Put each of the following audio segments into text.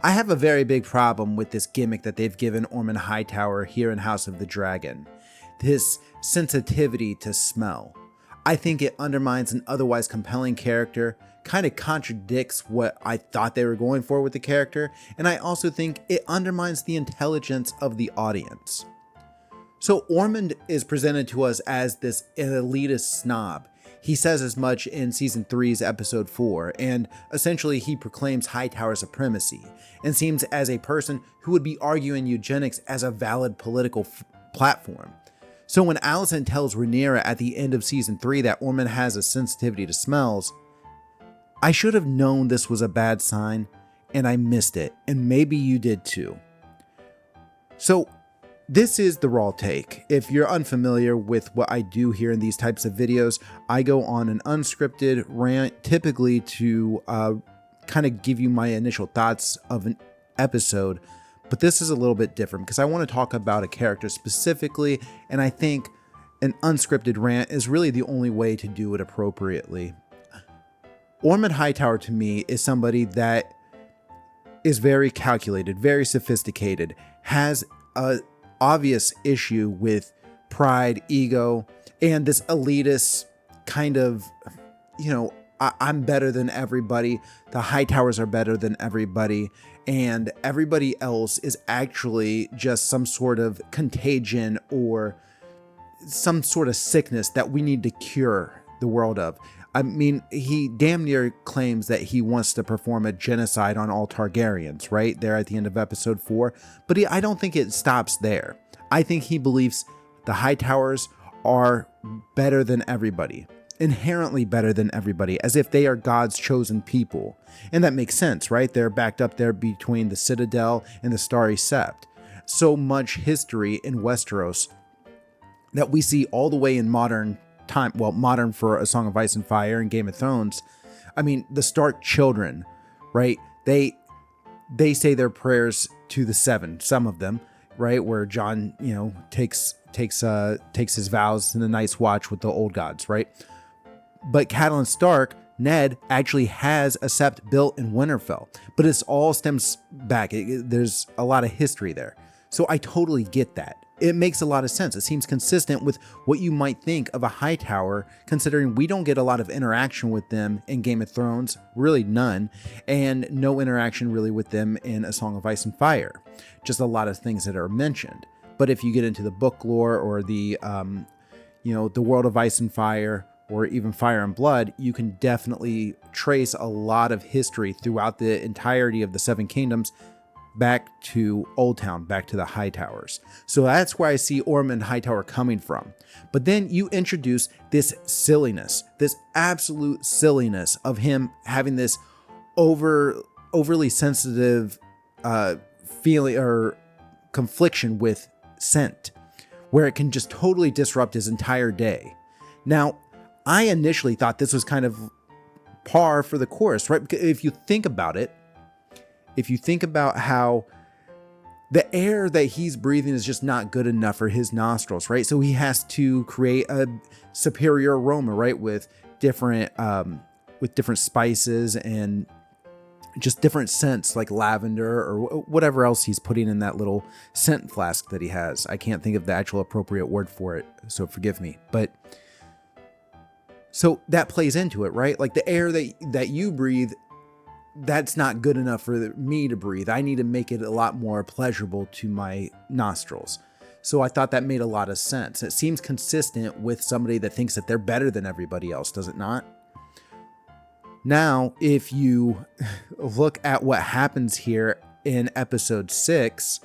I have a very big problem with this gimmick that they've given Ormund Hightower here in House of the Dragon. This sensitivity to smell. I think it undermines an otherwise compelling character, kind of contradicts what I thought they were going for with the character, and I also think it undermines the intelligence of the audience. So Ormund is presented to us as this elitist snob. He says as much in Season 3's Episode 4, and essentially he proclaims Hightower supremacy, and seems as a person who would be arguing eugenics as a valid political platform. So when Alicent tells Rhaenyra at the end of Season 3 that Ormund has a sensitivity to smells, I should have known this was a bad sign, and I missed it, and maybe you did too. So this is the Raw Take. If you're unfamiliar with what I do here in these types of videos, I go on an unscripted rant, typically to kind of give you my initial thoughts of an episode, but this is a little bit different because I want to talk about a character specifically, and I think an unscripted rant is really the only way to do it appropriately. Ormund Hightower to me is somebody that is very calculated, very sophisticated, has a obvious issue with pride, ego, and this elitist kind of, I'm better than everybody. The Hightowers are better than everybody. And everybody else is actually just some sort of contagion or some sort of sickness that we need to cure the world of. I mean, he damn near claims that he wants to perform a genocide on all Targaryens, right? There at the end of Episode 4. But I don't think it stops there. I think he believes the Hightowers are better than everybody. Inherently better than everybody, as if they are God's chosen people. And that makes sense, right? They're backed up there between the Citadel and the Starry Sept. So much history in Westeros that we see all the way in modern time, well, modern for A Song of Ice and Fire and Game of Thrones. I mean, the Stark children, right? They say their prayers to the seven, some of them, right? Where Jon, takes his vows in the Night's Watch with the old gods, right? But Catelyn Stark, Ned, actually has a sept built in Winterfell, but it's all stems back. There's a lot of history there. So I totally get that. It makes a lot of sense. It seems consistent with what you might think of a Hightower, considering we don't get a lot of interaction with them in Game of Thrones, really none, and no interaction really with them in A Song of Ice and Fire. Just a lot of things that are mentioned. But if you get into the book lore or the world of Ice and Fire, or even Fire and Blood, you can definitely trace a lot of history throughout the entirety of the Seven Kingdoms back to Old Town, back to the Hightowers. So that's where I see Ormund Hightower coming from. But then you introduce this silliness, this absolute silliness of him having this overly sensitive feeling or confliction with scent, where it can just totally disrupt his entire day. Now, I initially thought this was kind of par for the course, right? Because if you think about it, if you think about how the air that he's breathing is just not good enough for his nostrils, right? So he has to create a superior aroma, right? With different spices and just different scents like lavender or whatever else he's putting in that little scent flask that he has. I can't think of the actual appropriate word for it, so forgive me. But so that plays into it, right? Like the air that you breathe, that's not good enough for me to breathe. I need to make it a lot more pleasurable to my nostrils. So I thought that made a lot of sense. It seems consistent with somebody that thinks that they're better than everybody else, does it not? Now, if you look at what happens here in Episode 6,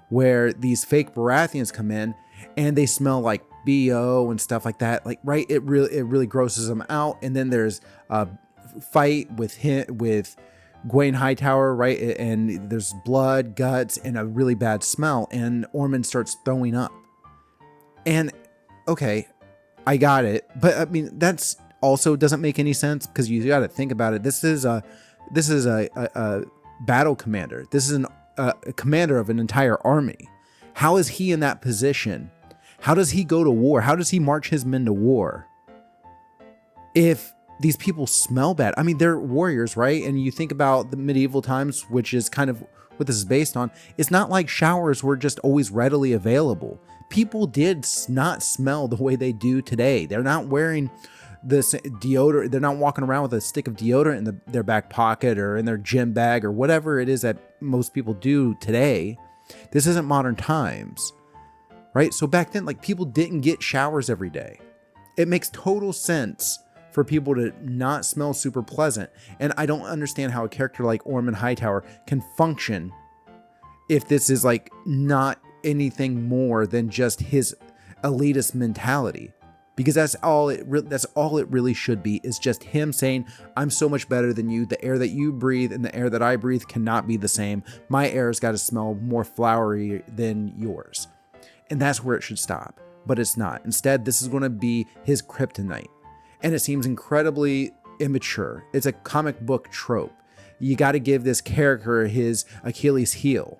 where these fake Baratheons come in and they smell like BO and stuff like that, like, right? It really grosses them out. And then there's a fight with Gwaine Hightower, right? And there's blood, guts, and a really bad smell. And Ormund starts throwing up. And okay, I got it. But I mean, that's also doesn't make any sense because you got to think about it. This is a battle commander. This is a commander of an entire army. How is he in that position? How does he go to war? How does he march his men to war? If these people smell bad. I mean, they're warriors, right? And you think about the medieval times, which is kind of what this is based on. It's not like showers were just always readily available. People did not smell the way they do today. They're not wearing this deodorant. They're not walking around with a stick of deodorant in their back pocket or in their gym bag or whatever it is that most people do today. This isn't modern times, right? So back then, like, people didn't get showers every day. It makes total sense for people to not smell super pleasant. And I don't understand how a character like Ormund Hightower can function if this is like not anything more than just his elitist mentality. Because that's all it really should be, is just him saying, I'm so much better than you. The air that you breathe and the air that I breathe cannot be the same. My air's got to smell more flowery than yours. And that's where it should stop. But it's not. Instead, this is going to be his kryptonite. And it seems incredibly immature. It's a comic book trope. You got to give this character his Achilles heel.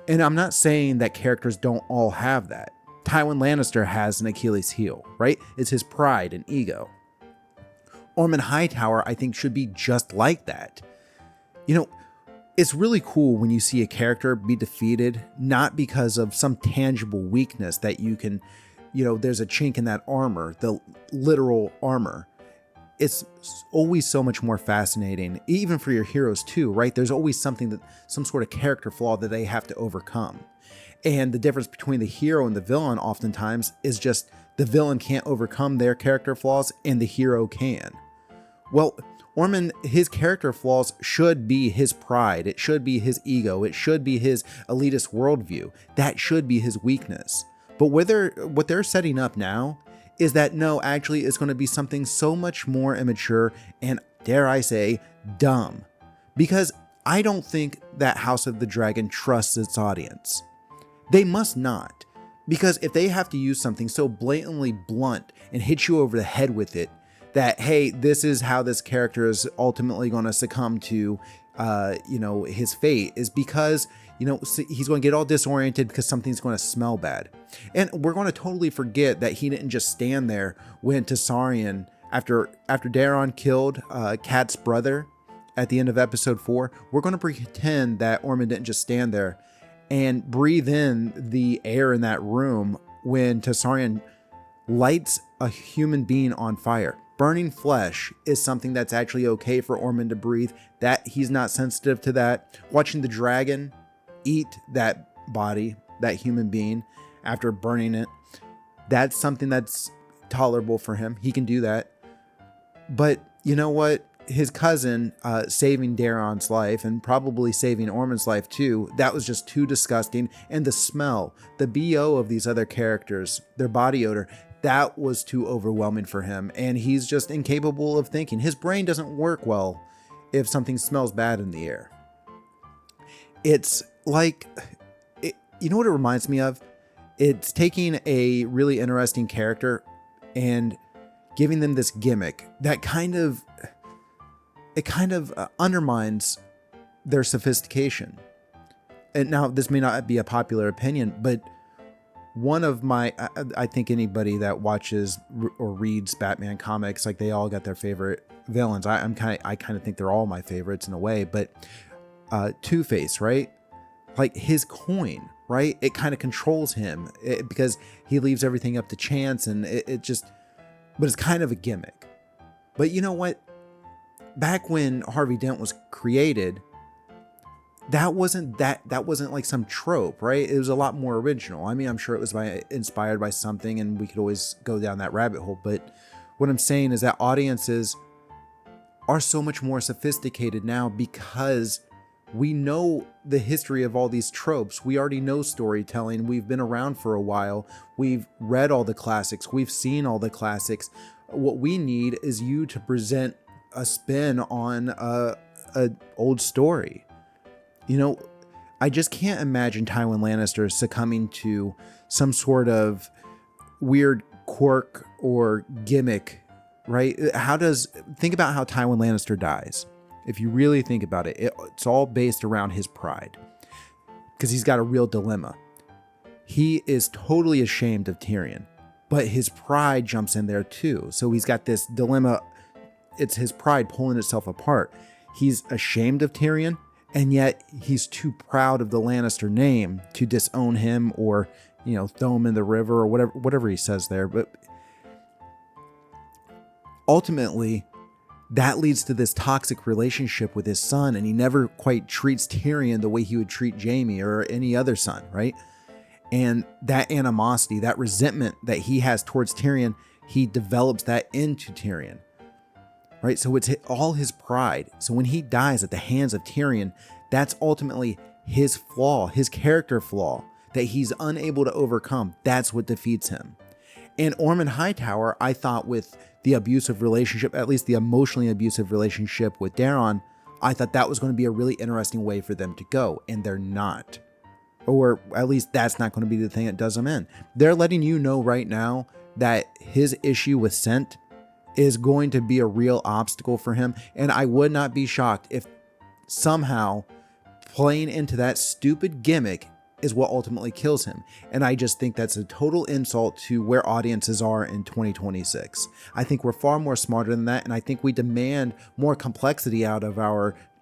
And I'm not saying that characters don't all have that. Tywin Lannister has an Achilles heel, right? It's his pride and ego. Ormund Hightower, I think, should be just like that. You know, it's really cool when you see a character be defeated, not because of some tangible weakness that you can, there's a chink in that armor, the literal armor. It's always so much more fascinating, even for your heroes too, right? There's always some sort of character flaw that they have to overcome. And the difference between the hero and the villain oftentimes is just the villain can't overcome their character flaws and the hero can. Well, Ormund, his character flaws should be his pride. It should be his ego. It should be his elitist worldview. That should be his weakness. But what they're setting up now is that no, actually it's going to be something so much more immature and, dare I say, dumb. Because I don't think that House of the Dragon trusts its audience. They must not. Because if they have to use something so blatantly blunt and hit you over the head with it, that, hey, this is how this character is ultimately going to succumb to, his fate, is because, he's going to get all disoriented because something's going to smell bad. And we're going to totally forget that he didn't just stand there when Tessarion, after Daeron killed Kat's brother at the end of episode 4, we're going to pretend that Ormund didn't just stand there and breathe in the air in that room when Tessarion lights a human being on fire. Burning flesh is something that's actually okay for Ormund to breathe. That he's not sensitive to that. Watching the dragon eat that body, that human being, after burning it, that's something that's tolerable for him. He can do that. But you know what? His cousin saving Daeron's life and probably saving Ormund's life too, that was just too disgusting. And the smell, the BO of these other characters, their body odor, that was too overwhelming for him. And he's just incapable of thinking. His brain doesn't work well if something smells bad in the air. It's like, you know what it reminds me of? It's taking a really interesting character and giving them this gimmick that kind of undermines their sophistication. And now this may not be a popular opinion, but one of my, I think anybody that watches or reads Batman comics, like, they all got their favorite villains. I kind of think they're all my favorites in a way, but Two-Face, right? Like, his coin, right? It kind of controls him because he leaves everything up to chance, and but it's kind of a gimmick. But you know what? Back when Harvey Dent was created, that wasn't like some trope, right? It was a lot more original. I mean, I'm sure it was inspired by something, and we could always go down that rabbit hole. But what I'm saying is that audiences are so much more sophisticated now because we know the history of all these tropes. We already know storytelling. We've been around for a while. We've read all the classics. We've seen all the classics. What we need is you to present a spin on a old story. I just can't imagine Tywin Lannister succumbing to some sort of weird quirk or gimmick, right? Think about how Tywin Lannister dies. If you really think about it, it's all based around his pride, because he's got a real dilemma. He is totally ashamed of Tyrion, but his pride jumps in there too. So he's got this dilemma it's his pride pulling itself apart. He's ashamed of Tyrion, and yet he's too proud of the Lannister name to disown him or, throw him in the river or whatever he says there. But ultimately, that leads to this toxic relationship with his son, and he never quite treats Tyrion the way he would treat Jaime or any other son, right? And that animosity, that resentment that he has towards Tyrion, he develops that into Tyrion, right? So it's all his pride. So when he dies at the hands of Tyrion, that's ultimately his flaw, his character flaw that he's unable to overcome. That's what defeats him. And Ormund Hightower, I thought with the abusive relationship, at least the emotionally abusive relationship with Daeron, I thought that was going to be a really interesting way for them to go, and they're not. Or at least that's not going to be the thing that does them in. They're letting you know right now that his issue with scent is going to be a real obstacle for him. And I would not be shocked if somehow playing into that stupid gimmick is what ultimately kills him. And I just think that's a total insult to where audiences are in 2026. I think we're far more smarter than that. And I think we demand more complexity out of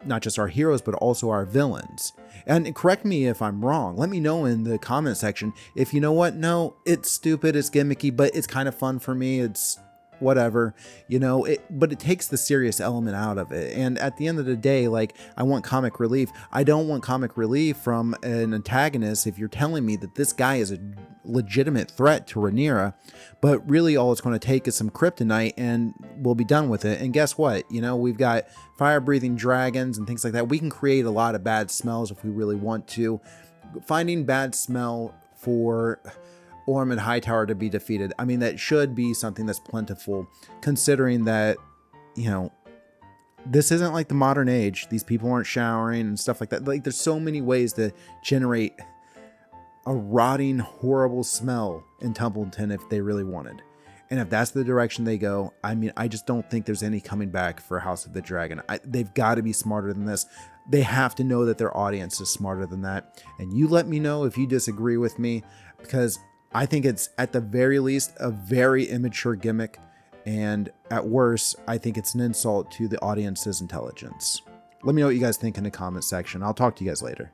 not just our heroes, but also our villains. And correct me if I'm wrong. Let me know in the comment section if you know what, no, it's stupid, it's gimmicky, but it's kind of fun for me. It's whatever, but it takes the serious element out of it. And at the end of the day, like, I want comic relief. I don't want comic relief from an antagonist if you're telling me that this guy is a legitimate threat to Rhaenyra, but really all it's going to take is some kryptonite and we'll be done with it. And guess what? We've got fire-breathing dragons and things like that. We can create a lot of bad smells if we really want to. Finding bad smell for Ormund Hightower to be defeated, I mean, that should be something that's plentiful, considering that, this isn't like the modern age. These people aren't showering and stuff like that. Like, there's so many ways to generate a rotting, horrible smell in Templeton if they really wanted. And if that's the direction they go, I mean, I just don't think there's any coming back for House of the Dragon. They've got to be smarter than this. They have to know that their audience is smarter than that. And you let me know if you disagree with me, because I think it's at the very least a very immature gimmick. And at worst, I think it's an insult to the audience's intelligence. Let me know what you guys think in the comment section. I'll talk to you guys later.